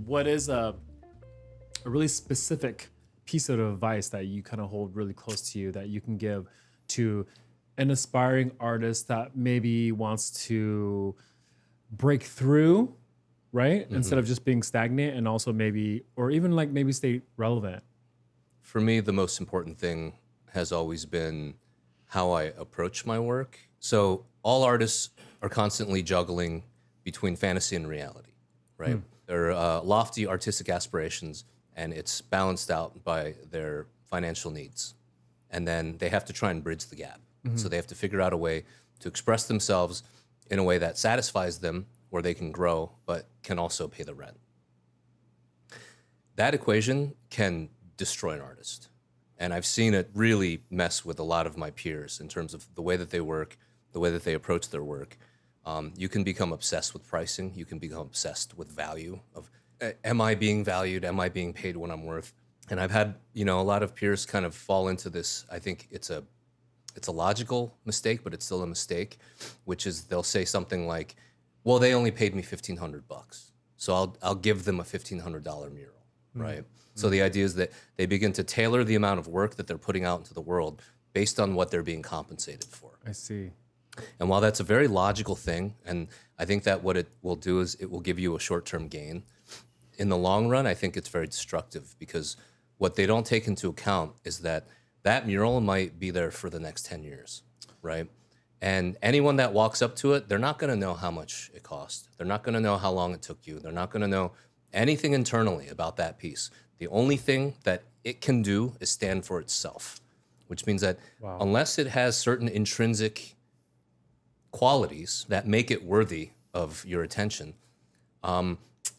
what is a really specific piece of advice that you kind of hold really close to you that you can give to an aspiring artist that maybe wants to break through, right? Mm-hmm. Instead of just being stagnant, and also maybe, or even like maybe stay relevant? For me, the most important thing has always been how I approach my work. So all artists are constantly juggling between fantasy and reality, right? They're lofty artistic aspirations, and it's balanced out by their financial needs. And then they have to try and bridge the gap. So they have to figure out a way to express themselves in a way that satisfies them, where they can grow, but can also pay the rent. That equation can destroy an artist. And I've seen it really mess with a lot of my peers in terms of the way that they work, the way that they approach their work. You can become obsessed with pricing. You can become obsessed with value of, am I being valued? Am I being paid what I'm worth? And I've had, a lot of peers kind of fall into this. I think it's a logical mistake, but it's still a mistake, which is they'll say something like, well, they only paid me $1,500, so I'll give them a $1,500 mural, right? So the idea is that they begin to tailor the amount of work that they're putting out into the world based on what they're being compensated for. I see. And while that's a very logical thing, and I think that what it will do is it will give you a short-term gain, in the long run, I think it's very destructive, because what they don't take into account is that mural might be there for the next 10 years, right? And anyone that walks up to it, they're not going to know how much it cost. They're not going to know how long it took you. They're not going to know anything internally about that piece. The only thing that it can do is stand for itself, which means that unless it has certain intrinsic qualities that make it worthy of your attention,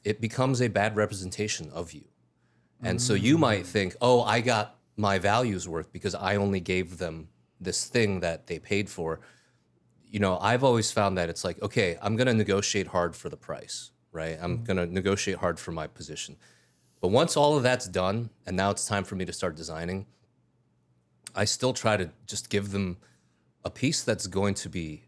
it becomes a bad representation of you. And so you might think, oh, I got my value's worth because I only gave them this thing that they paid for. I've always found that it's like, okay, I'm going to negotiate hard for the price, right? I'm going to negotiate hard for my position. But once all of that's done, and now it's time for me to start designing, I still try to just give them a piece that's going to be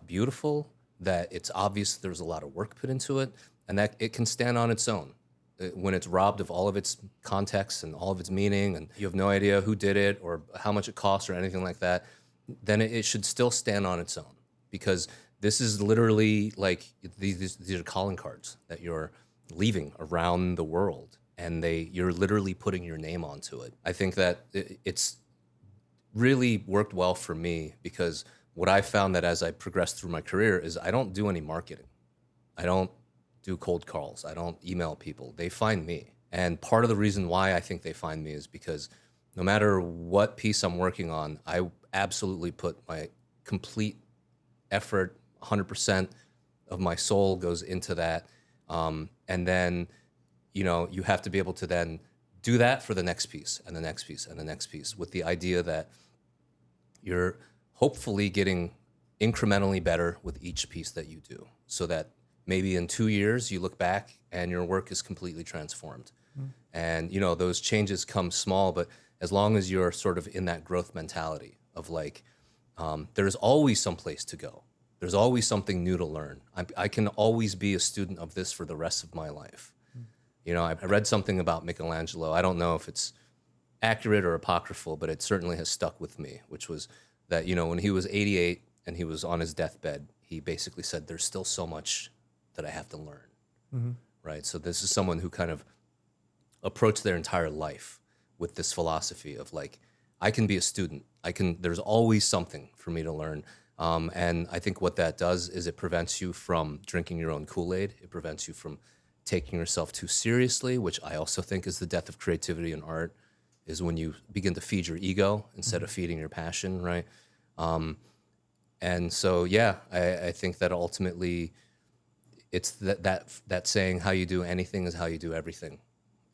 beautiful, that it's obvious there's a lot of work put into it, and that it can stand on its own. When it's robbed of all of its context and all of its meaning, and you have no idea who did it or how much it costs or anything like that, then it should still stand on its own, because this is literally like these are calling cards that you're leaving around the world, and you're literally putting your name onto it. I think that it's really worked well for me, because what I found that as I progressed through my career is I don't do any marketing. I don't do cold calls. I don't email people. They find me. And part of the reason why I think they find me is because no matter what piece I'm working on, I absolutely put my complete effort, 100% of my soul goes into that. And then, you have to be able to then do that for the next piece and the next piece and the next piece, with the idea that you're hopefully getting incrementally better with each piece that you do, so that maybe in 2 years you look back and your work is completely transformed. And those changes come small, but as long as you're sort of in that growth mentality of like, there's always some place to go. There's always something new to learn. I can always be a student of this for the rest of my life. I read something about Michelangelo. I don't know if it's accurate or apocryphal, but it certainly has stuck with me, which was that, when he was 88 and he was on his deathbed, he basically said, there's still so much that I have to learn, right? So this is someone who kind of approached their entire life with this philosophy of like, I can be a student. There's always something for me to learn. And I think what that does is it prevents you from drinking your own Kool-Aid. It prevents you from taking yourself too seriously, which I also think is the death of creativity in art, is when you begin to feed your ego instead of feeding your passion, right? And so, I think that ultimately it's that saying, how you do anything is how you do everything.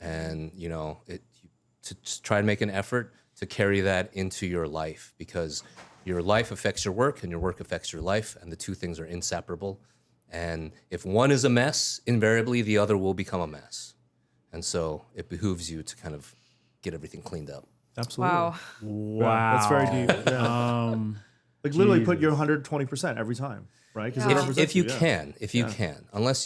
And, to just try and make an effort to carry that into your life, because your life affects your work and your work affects your life, and the two things are inseparable. And if one is a mess, invariably the other will become a mess. And so it behooves you to kind of get everything cleaned up. Absolutely. Wow. Yeah, That's very deep. Yeah. Like literally put your 120% every time. right? Because If you can, unless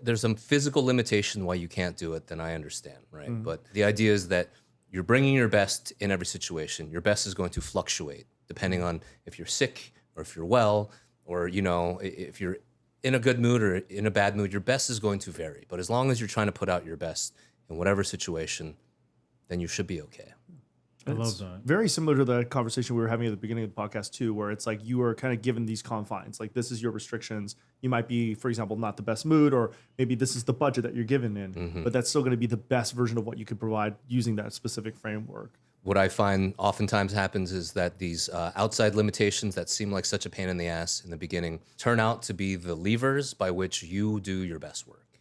there's some physical limitation why you can't do it, then I understand, right? But the idea is that you're bringing your best in every situation. Your best is going to fluctuate depending on if you're sick or if you're well, or if you're in a good mood or in a bad mood. Your best is going to vary. But as long as you're trying to put out your best in whatever situation, then you should be okay. I love that. Very similar to the conversation we were having at the beginning of the podcast too, where it's like you are kind of given these confines. Like this is your restrictions. You might be, for example, not the best mood, or maybe this is the budget that you're given in, but that's still going to be the best version of what you could provide using that specific framework. What I find oftentimes happens is that these outside limitations that seem like such a pain in the ass in the beginning turn out to be the levers by which you do your best work.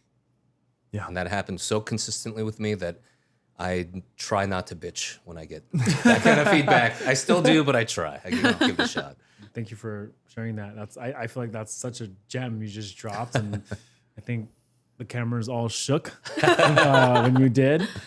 Yeah. And that happens so consistently with me that I try not to bitch when I get that kind of feedback. I still do, but I try. I give it a shot. Thank you for sharing that. I feel like that's such a gem you just dropped, and I think the cameras all shook when you did.